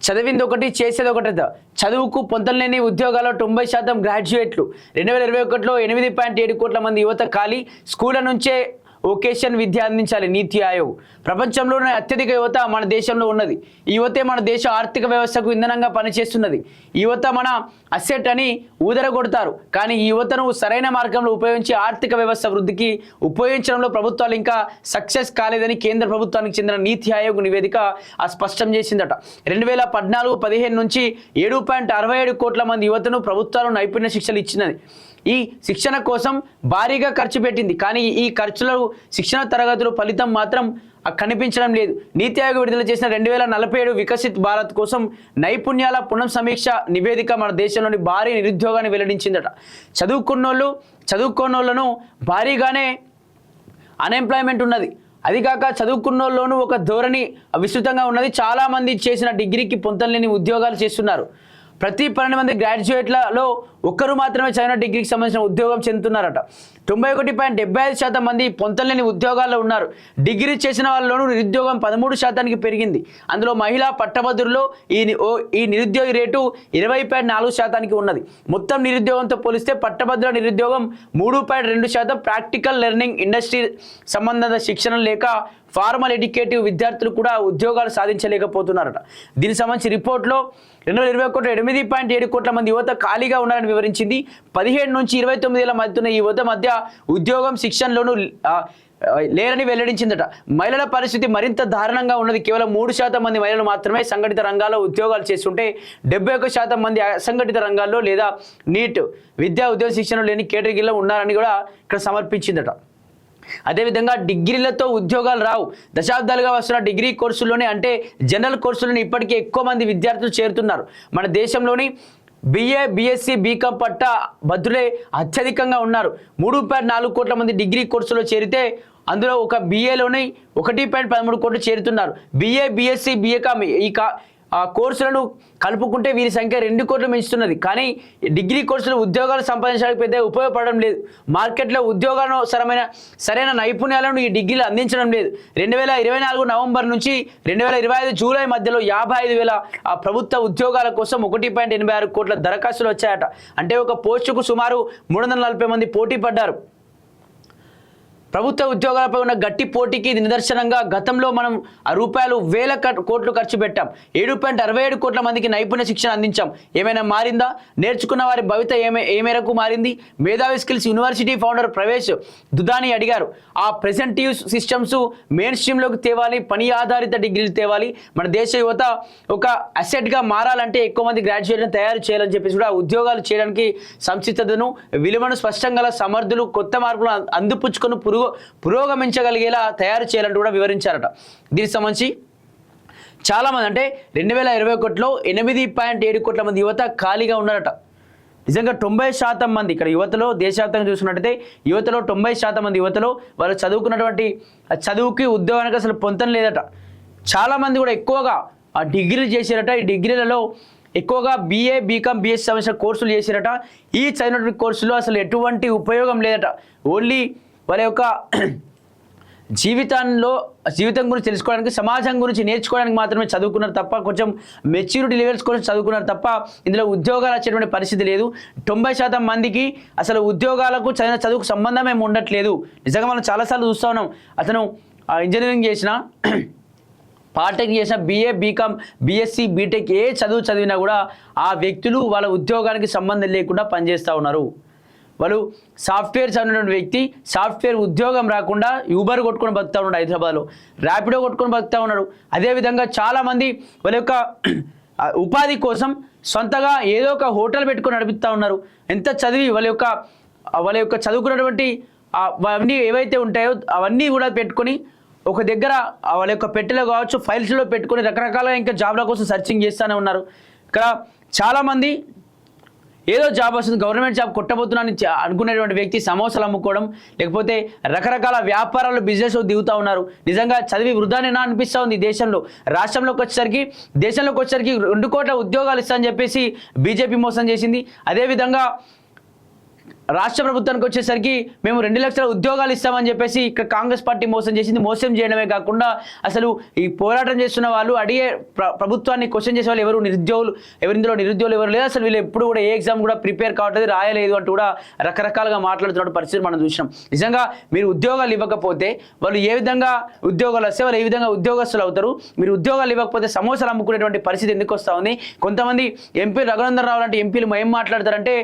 చదివింది ఒకటి చేసేది ఒకటి. చదువుకు పొంతలేని ఉద్యోగాల్లో 90% గ్రాడ్యుయేట్లు. 2021లో 8.7 కోట్ల మంది యువత ఖాళీ. స్కూళ్ల నుంచే వొకేషన్ విద్య అందించాలి నీతి ఆయోగ్. ప్రపంచంలోనే అత్యధిక యువత మన దేశంలో ఉన్నది. ఈ యువతే మన దేశ ఆర్థిక వ్యవస్థకు ఇంధనంగా పనిచేస్తున్నది. ఈ యువత మన అసెట్ అని ఊదరగొడతారు, కానీ ఈ యువతను సరైన మార్గంలో ఉపయోగించి ఆర్థిక వ్యవస్థ వృద్ధికి ఉపయోగించడంలో ప్రభుత్వాలు ఇంకా సక్సెస్ కాలేదని కేంద్ర ప్రభుత్వానికి చెందిన నీతి ఆయోగ్ నివేదిక స్పష్టం చేసిందట. 2014-15 నుంచి 7.67 కోట్ల మంది యువతను ప్రభుత్వాలు నైపుణ్య శిక్షలు ఇచ్చినది. ఈ శిక్షణ కోసం భారీగా ఖర్చు పెట్టింది, కానీ ఈ ఖర్చుల శిక్షణ తరగతులు ఫలితం మాత్రం కనిపించడం లేదు. నీతి ఆయోగ్ విడుదల చేసిన 2047 వికసిత్ భారత్ కోసం నైపుణ్యాల పునఃసమీక్ష నివేదిక మన దేశంలోని భారీ నిరుద్యోగాన్ని వెల్లడించిందట. చదువుకున్నోళ్లను భారీగానే అన్ఎంప్లాయ్మెంట్ ఉన్నది. అది కాక చదువుకున్నోళ్ళలోనూ ఒక ధోరణి విస్తృతంగా ఉన్నది. చాలామంది చేసిన డిగ్రీకి పొంతలేని ఉద్యోగాలు చేస్తున్నారు. ప్రతి 12 మంది గ్రాడ్యుయేట్లలో ఒక్కరు మాత్రమే చదివిన డిగ్రీకి సంబంధించిన ఉద్యోగం చెందుతున్నారట. 91.75% మంది పొంతలేని ఉద్యోగాల్లో ఉన్నారు. డిగ్రీ చేసిన వాళ్ళలోనూ నిరుద్యోగం 13%కి పెరిగింది. అందులో మహిళా పట్టభద్రుల్లో ఈ నిరుద్యోగ రేటు 20.4%కి ఉన్నది. మొత్తం నిరుద్యోగంతో పోలిస్తే పట్టభద్రుల నిరుద్యోగం 3.2%. ప్రాక్టికల్ లెర్నింగ్, ఇండస్ట్రీ సంబంధ శిక్షణ లేక ఫార్మల్ ఎడ్యుకేటివ్ విద్యార్థులు కూడా ఉద్యోగాలు సాధించలేకపోతున్నారట. దీనికి సంబంధించి రిపోర్ట్లో 2021 8.7 కోట్ల మంది యువత ఖాళీగా ఉన్నారని వివరించింది. 17 నుంచి 29 ఏళ్ల మధ్య ఉన్న ఈ యువత మధ్య ఉద్యోగం శిక్షణలోనూ లేరని వెల్లడించిందట. మహిళల పరిస్థితి మరింత దారుణంగా ఉన్నది. కేవలం 3% మంది మహిళలు మాత్రమే సంఘటిత రంగాల్లో ఉద్యోగాలు చేస్తుంటే 71% మంది అసంఘటిత రంగాల్లో లేదా నీట్ విద్యా ఉద్యోగ శిక్షణ లేని కేటగిరీలో ఉన్నారని కూడా ఇక్కడ సమర్పించిందట. అదేవిధంగా డిగ్రీలతో ఉద్యోగాలు రావు. దశాబ్దాలుగా వస్తున్న డిగ్రీ కోర్సుల్లోనే అంటే జనరల్ కోర్సులోనే ఇప్పటికీ ఎక్కువ మంది విద్యార్థులు చేరుతున్నారు. మన దేశంలోని BA, BSc, BCom పట్ట భద్రులే అత్యధికంగా ఉన్నారు. 3.4 కోట్ల మంది డిగ్రీ కోర్సులో చేరితే అందులో ఒక BAలోనే 1.13 కోట్లు చేరుతున్నారు. BA, BSc, BCom ఈ కోర్సులను కలుపుకుంటే వీరి సంఖ్య 2 కోట్లు మించుతున్నది. కానీ డిగ్రీ కోర్సులు ఉద్యోగాలు సంపాదించడానికి పెద్ద ఉపయోగపడడం లేదు. మార్కెట్లో ఉద్యోగాలను సరైన నైపుణ్యాలను ఈ డిగ్రీలు అందించడం లేదు. 2024 నవంబర్ నుంచి 2025 జూలై మధ్యలో 55,000 ప్రభుత్వ ఉద్యోగాల కోసం 1.86 కోట్ల దరఖాస్తులు వచ్చాయట. అంటే ఒక పోస్టుకు సుమారు 340 మంది పోటీ పడ్డారు. ప్రభుత్వ ఉద్యోగాలపై ఉన్న గట్టి పోటీకి ఇది నిదర్శనంగా గతంలో మనం రూపాయలు వేల కోట్లు ఖర్చు పెట్టాం. 7.67 కోట్ల మందికి నైపుణ్య శిక్షణ అందించాం. ఏమైనా మారిందా? నేర్చుకున్న వారి భవిత ఏ మేరకు మారింది? మేధావి స్కిల్స్ యూనివర్సిటీ ఫౌండర్ ప్రవేశ్ దుదాని అడిగారు. ఆ ప్రెజెంటివ్ సిస్టమ్స్ మెయిన్ స్ట్రీమ్లోకి తేవాలి, పని ఆధారిత డిగ్రీలు తేవాలి. మన దేశ యువత ఒక అసెట్గా మారాలంటే ఎక్కువ మంది గ్రాడ్యుయేట్లను తయారు చేయాలని చెప్పేసి కూడా ఉద్యోగాలు చేయడానికి సంసిద్ధతను, విలువను స్పష్టంగా సమర్థులు, కొత్త మార్పులు అందిపుచ్చుకొని పురోగమించగలిగేలా తయారు చేయాలంటూ కూడా వివరించారట. దీనికి సంబంధించి చాలామంది అంటే 2021లో 8.7 కోట్ల మంది యువత ఖాళీగా ఉన్నారట. నిజంగా 90% మంది ఇక్కడ యువతలో దేశవ్యాప్తంగా చూసుకున్నట్టయితే యువతలో 90% మంది యువతలో వాళ్ళు చదువుకున్నటువంటి చదువుకి ఉద్యోగానికి అసలు పొంతం లేదట. చాలామంది కూడా ఎక్కువగా ఆ డిగ్రీలు చేశారట. ఈ డిగ్రీలలో ఎక్కువగా BA, BCom, BSc సంబంధించిన కోర్సులు చేశారట. ఈ చదివినటువంటి కోర్సులో అసలు ఎటువంటి ఉపయోగం లేదట. ఓన్లీ వాళ్ళ యొక్క జీవితం గురించి తెలుసుకోవడానికి, సమాజం గురించి నేర్చుకోవడానికి మాత్రమే చదువుకున్నారు తప్ప, కొంచెం మెచ్యూరిటీ లెవెల్స్ కోసం చదువుకున్నారు తప్ప ఇందులో ఉద్యోగాలు వచ్చేటువంటి పరిస్థితి లేదు. 90% మందికి అసలు ఉద్యోగాలకు చదువుకు సంబంధం ఏమి ఉండట్లేదు. నిజంగా మనం చాలాసార్లు చూస్తూ ఉన్నాం. అతను ఇంజనీరింగ్ చేసిన, పాలిటెక్ చేసిన, BA, BCom, BSc, BTech ఏ చదువు చదివినా కూడా ఆ వ్యక్తులు వాళ్ళ ఉద్యోగానికి సంబంధం లేకుండా పనిచేస్తూ ఉన్నారు. వాళ్ళు సాఫ్ట్వేర్ చదివినటువంటి వ్యక్తి సాఫ్ట్వేర్ ఉద్యోగం రాకుండా యూబర్ కొట్టుకొని బతుకుతూ ఉన్నాడు, హైదరాబాద్లో ర్యాపిడో కొట్టుకొని బతుకుతూ ఉన్నాడు. అదేవిధంగా చాలామంది వాళ్ళ యొక్క ఉపాధి కోసం సొంతగా ఏదో ఒక హోటల్ పెట్టుకొని నడుపుతూ ఉన్నారు. ఎంత చదివి వాళ్ళ యొక్క చదువుకున్నటువంటి అవన్నీ ఏవైతే ఉంటాయో అవన్నీ కూడా పెట్టుకొని ఒక దగ్గర వాళ్ళ యొక్క పెట్టెలో కావచ్చు, ఫైల్స్లో పెట్టుకొని రకరకాల ఇంకా జాబ్ల కోసం సర్చింగ్ చేస్తూనే ఉన్నారు. ఇక్కడ చాలామంది ఏదో జాబ్ వస్తుంది, గవర్నమెంట్ జాబ్ కొట్టబోతున్నాను అనుకునేటువంటి వ్యక్తి సమోసాలు అమ్ముకోవడం, లేకపోతే రకరకాల వ్యాపారాలు, బిజినెస్ దిగుతూ ఉన్నారు. నిజంగా చదివి వృధానేనా అనిపిస్తూ ఉంది. రాష్ట్రంలోకి వచ్చేసరికి 2 కోట్ల ఉద్యోగాలు ఇస్తా అని చెప్పేసి బీజేపీ మోసం చేసింది. అదేవిధంగా రాష్ట్ర ప్రభుత్వానికి వచ్చేసరికి మేము 2 లక్షల ఉద్యోగాలు ఇస్తామని చెప్పేసి ఇక్కడ కాంగ్రెస్ పార్టీ మోసం చేసింది. మోసం చేయడమే కాకుండా అసలు ఈ పోరాటం చేస్తున్న వాళ్ళు అడిగే ప్రభుత్వాన్ని క్వశ్చన్ చేసే వాళ్ళు ఎవరు ఇందులో నిరుద్యోగులు ఎవరు లేదు, అసలు వీళ్ళు ఎప్పుడు కూడా ఏ ఎగ్జామ్ కూడా ప్రిపేర్ కావట్లేదు, రాయలేదు అంటూ కూడా రకరకాలుగా మాట్లాడుతున్న పరిస్థితి మనం చూసినాం. నిజంగా మీరు ఉద్యోగాలు ఇవ్వకపోతే వాళ్ళు ఏ విధంగా ఉద్యోగాలు వస్తే వాళ్ళు ఏ విధంగా ఉద్యోగస్తులు అవుతారు? మీరు ఉద్యోగాలు ఇవ్వకపోతే సమోసాలు అమ్ముకునేటువంటి పరిస్థితి ఎందుకు వస్తూ ఉంది? కొంతమంది ఎంపీ రఘునందన్ రావు లాంటి ఎంపీలు ఏం మాట్లాడతారంటే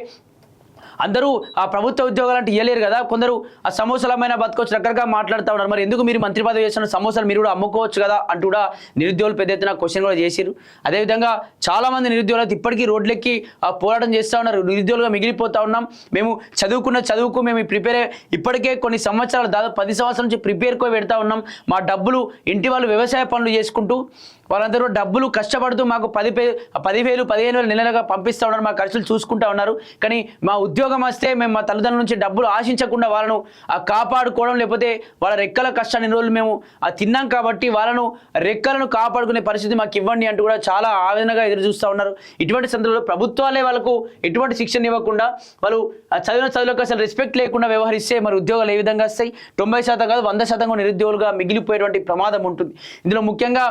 అందరూ ఆ ప్రభుత్వ ఉద్యోగాలు అంటే ఇవ్వలేరు కదా, కొందరు ఆ సమోసాలమైన బతకొచ్చు రకరకాల మాట్లాడుతూ ఉన్నారు. మరి ఎందుకు మీరు మంత్రి పదవి చేస్తున్న సమోసాలు మీరు కూడా అమ్ముకోవచ్చు కదా అంటూ కూడా నిరుద్యోగులు పెద్ద ఎత్తున క్వశ్చన్ కూడా చేశారు. అదేవిధంగా చాలామంది నిరుద్యోగులు ఇప్పటికీ రోడ్లెక్కి పోరాటం చేస్తూ ఉన్నారు. నిరుద్యోగులుగా మిగిలిపోతూ ఉన్నాం. మేము చదువుకు మేము ఇప్పటికే కొన్ని సంవత్సరాలు దాదాపు 10 సంవత్సరాల నుంచి ప్రిపేర్కో పెడతా ఉన్నాం. మా డబ్బులు ఇంటి వాళ్ళు వ్యవసాయ పనులు చేసుకుంటూ వాళ్ళందరూ డబ్బులు కష్టపడుతూ మాకు 10,000 15,000 నెలలుగా పంపిస్తూ ఉన్నారు. మా ఖర్చులు చూసుకుంటూ ఉన్నారు. కానీ మా ఉద్యోగం వస్తే మేము మా తల్లిదండ్రుల నుంచి డబ్బులు ఆశించకుండా వాళ్ళను కాపాడుకోవడం, లేకపోతే వాళ్ళ రెక్కల కష్టాన్ని రోజులు మేము తిన్నాం కాబట్టి వాళ్ళను రెక్కలను కాపాడుకునే పరిస్థితి మాకు ఇవ్వండి అంటూ కూడా చాలా ఆవేదనగా ఎదురు చూస్తూ ఉన్నారు. ఇటువంటి సందర్భంలో ప్రభుత్వాలే వాళ్ళకు ఎటువంటి శిక్షణ ఇవ్వకుండా వాళ్ళు చదువులకు అసలు రెస్పెక్ట్ లేకుండా వ్యవహరిస్తే మరి ఉద్యోగాలు ఏ విధంగా వస్తాయి? 90% కాదు 100% నిరుద్యోగులుగా మిగిలిపోయేటువంటి ప్రమాదం ఉంటుంది. ఇందులో ముఖ్యంగా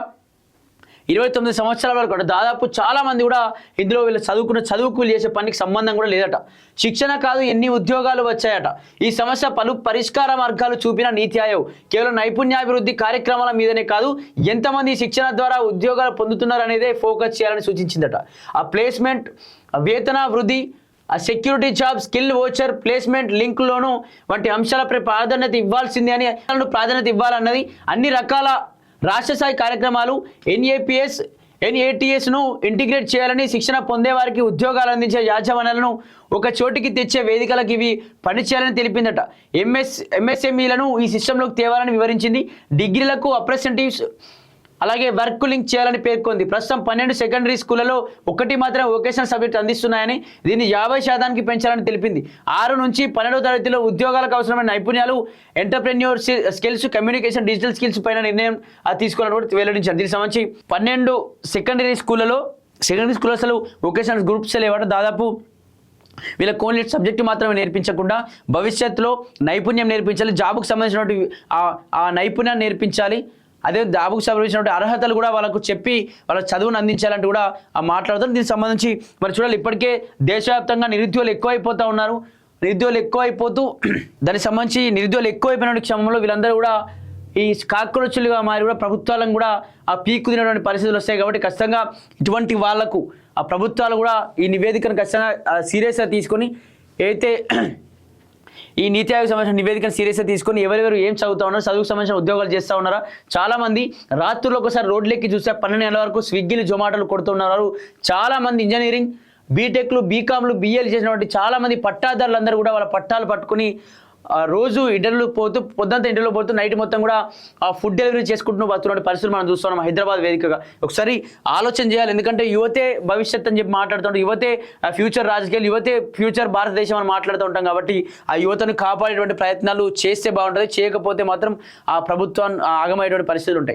29 సంవత్సరాల వరకు దాదాపు చాలా మంది కూడా ఇందులో వీళ్ళు చదువుకు చేసే పనికి సంబంధం కూడా లేదట. శిక్షణ కాదు ఎన్ని ఉద్యోగాలు వచ్చాయట. ఈ సమస్య పలు పరిష్కార మార్గాలు చూపిన నీతి ఆయోగ్ కేవలం నైపుణ్యాభివృద్ధి కార్యక్రమాల మీదనే కాదు ఎంతమంది శిక్షణ ద్వారా ఉద్యోగాలు పొందుతున్నారు అనేదే ఫోకస్ చేయాలని సూచించిందట. ఆ ప్లేస్మెంట్, వేతన వృద్ధి, ఆ security job, skill voucher, placement లింక్లోనూ వంటి అంశాలపై ప్రాధాన్యత ఇవ్వాల్సిందే అని ప్రాధాన్యత ఇవ్వాలన్నది అన్ని రకాల రాష్ట్ర స్థాయి కార్యక్రమాలు NATS ను ఇంటిగ్రేట్ చేయాలని, శిక్షణ పొందే వారికి ఉద్యోగాలు అందించే యాజమాన్యాలను ఒక చోటికి తెచ్చే వేదికలకు ఇవి పనిచేయాలని తెలిపిందట. MSMEలను ఈ సిస్టంలోకి తేవాలని వివరించింది. డిగ్రీలకు అప్రెంటిస్‌షిప్స్ అలాగే వర్క్ లింక్ చేయాలని పేర్కొంది. ప్రస్తుతం 12 సెకండరీ స్కూళ్లలో 1 మాత్రమే వొకేషనల్ సబ్జెక్ట్ అందిస్తున్నాయని, దీన్ని 50% పెంచాలని తెలిపింది. 6 నుంచి 12వ తరగతిలో ఉద్యోగాలకు అవసరమైన నైపుణ్యాలు, entrepreneur skills, communication, digital skills పైన నిర్ణయం తీసుకోవాలని కూడా వెల్లడించారు. దీనికి సంబంధించి 12 సెకండరీ స్కూళ్ళలో అసలు వొకేషనల్ గ్రూప్స్ లేవట. దాదాపు వీళ్ళ కోన్లెట్ సబ్జెక్టు మాత్రమే నేర్పించకుండా భవిష్యత్తులో నైపుణ్యం నేర్పించాలి, జాబ్కు సంబంధించినటువంటి ఆ నైపుణ్యాన్ని నేర్పించాలి. అదే జాబ్కు సంబంధించినటువంటి అర్హతలు కూడా వాళ్ళకు చెప్పి వాళ్ళ చదువును అందించాలంటూ కూడా మాట్లాడుతారు. దీనికి సంబంధించి మరి చూడాలి, ఇప్పటికే దేశవ్యాప్తంగా నిరుద్యోగులు ఎక్కువైపోతూ ఉన్నారు. దానికి సంబంధించి నిరుద్యోగులు ఎక్కువైపోయిన క్షమంలో వీళ్ళందరూ కూడా ఈ కాక్రోచులుగా మారి కూడా ప్రభుత్వాలను కూడా ఆ పీకు తినటువంటి పరిస్థితులు వస్తాయి. కాబట్టి ఖచ్చితంగా ఇటువంటి వాళ్లకు ఆ ప్రభుత్వాలు కూడా ఈ నివేదికను ఖచ్చితంగా సీరియస్గా తీసుకొని అయితే ఈ నీతి ఆయోగ్ సంబంధించిన నివేదికను సీరియస్గా తీసుకొని ఎవరెవరు ఏం చదువుతా ఉన్నారు, చదువుకు సంబంధించిన ఉద్యోగాలు చేస్తూ ఉన్నారా? చాలామంది రాత్రుల్లో ఒకసారి రోడ్లెక్కి చూస్తే 12 నెలల వరకు స్విగ్గీలు, జొమాటోలు కొడుతున్నారు. చాలామంది ఇంజనీరింగ్, బీటెక్లు, బీకామ్లు, BAలు చేసినటువంటి చాలామంది పట్టాదారులందరూ కూడా వాళ్ళ పట్టాలు పట్టుకుని రోజు ఇంటర్వ్యూలు పోతూ పొద్దుంతా ఇంటర్వ్యూలో పోతూ నైట్ మొత్తం కూడా ఆ ఫుడ్ డెలివరీ చేసుకుంటూ వస్తున్న పరిస్థితులు మనం చూస్తున్నాం హైదరాబాద్ వేదికగా. ఒకసారి ఆలోచన చేయాలి, ఎందుకంటే యువతే భవిష్యత్ అని చెప్పి మాట్లాడుతుంటాం. యువతే ఫ్యూచర్ రాజకీయాలు, యువతే ఫ్యూచర్ భారతదేశం అని మాట్లాడుతూ ఉంటాం. కాబట్టి ఆ యువతను కాపాడేటువంటి ప్రయత్నాలు చేస్తే బాగుంటుంది, చేయకపోతే మాత్రం ఆ ప్రభుత్వాన్ని ఆగమయ్యేటువంటి పరిస్థితులు ఉంటాయి.